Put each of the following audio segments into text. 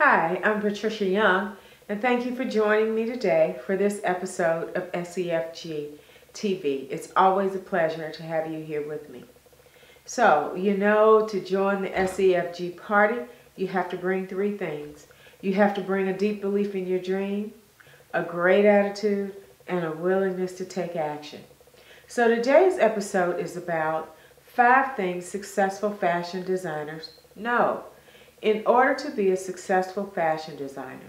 Hi, I'm Patricia Young, and thank you for joining me today for this episode of SEFG TV. It's always a pleasure to have you here with me. So, to join the SEFG party, you have to bring three things. You have to bring a deep belief in your dream, a great attitude, and a willingness to take action. So today's episode is about 5 things successful fashion designers know. In order to be a successful fashion designer,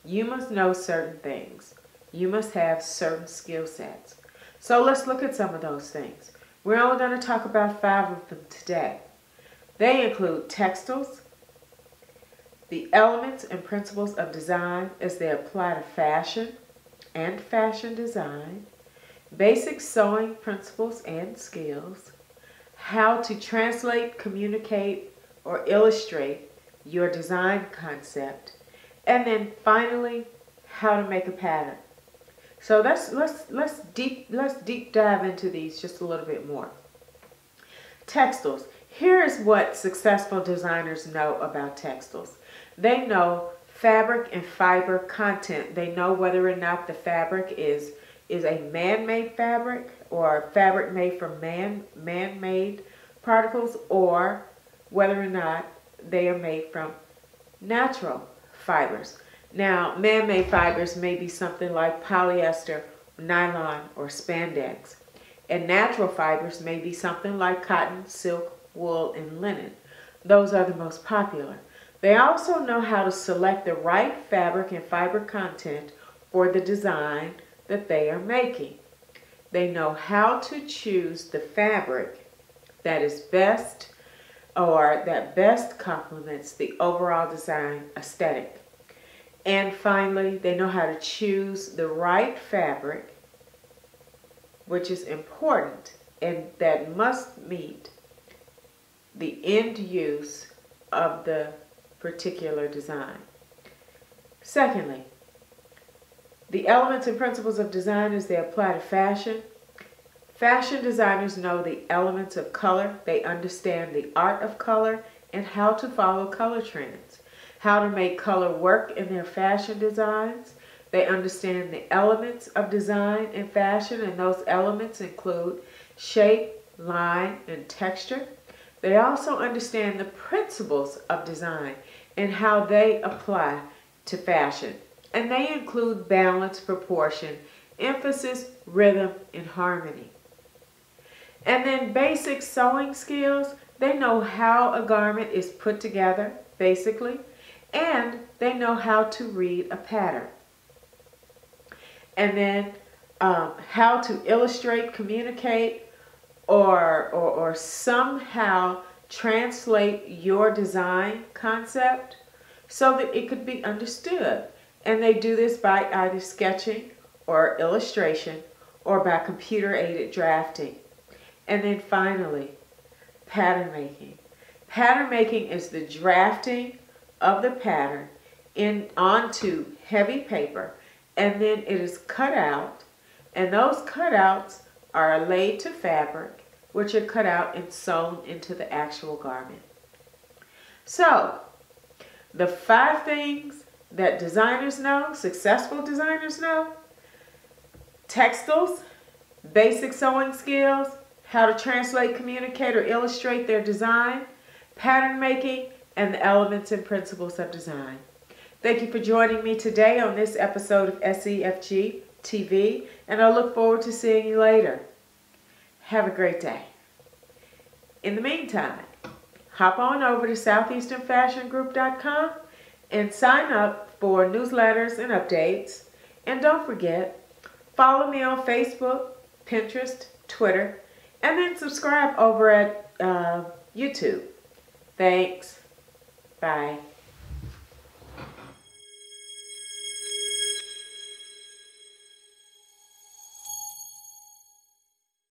you must know certain things. You must have certain skill sets. So let's look at some of those things. We're only going to talk about 5 of them today. They include textiles, the elements and principles of design as they apply to fashion and fashion design, basic sewing principles and skills, how to translate, communicate, or illustrate your design concept, and then finally, how to make a pattern. So let's deep dive into these just a little bit more. Textiles. Here is what successful designers know about textiles. They know fabric and fiber content. They know whether or not the fabric is a man-made fabric or fabric made from man-made particles, or whether or not they are made from natural fibers. Now, man-made fibers may be something like polyester, nylon, or spandex. And natural fibers may be something like cotton, silk, wool, and linen. Those are the most popular. They also know how to select the right fabric and fiber content for the design that they are making. They know how to choose the fabric that is best or that best complements the overall design aesthetic. And finally, they know how to choose the right fabric, which is important and that must meet the end use of the particular design. Secondly, the elements and principles of design as they apply to fashion. Fashion designers know the elements of color. They understand the art of color and how to follow color trends, how to make color work in their fashion designs. They understand the elements of design and fashion, and those elements include shape, line, and texture. They also understand the principles of design and how they apply to fashion. And they include balance, proportion, emphasis, rhythm, and harmony. And then basic sewing skills. They know how a garment is put together, basically, and they know how to read a pattern. And then how to illustrate, communicate, or somehow translate your design concept so that it could be understood. And they do this by either sketching or illustration or by computer-aided drafting. And then finally, pattern making. Pattern making is the drafting of the pattern onto heavy paper, and then it is cut out, and those cutouts are laid to fabric, which are cut out and sewn into the actual garment. So, the 5 things that designers know, successful designers know: textiles, basic sewing skills, how to translate, communicate, or illustrate their design, pattern making, and the elements and principles of design. Thank you for joining me today on this episode of SEFG TV, and I look forward to seeing you later. Have a great day. In the meantime, hop on over to southeasternfashiongroup.com and sign up for newsletters and updates. And don't forget, follow me on Facebook, Pinterest, Twitter, and then subscribe over at YouTube. Thanks. Bye.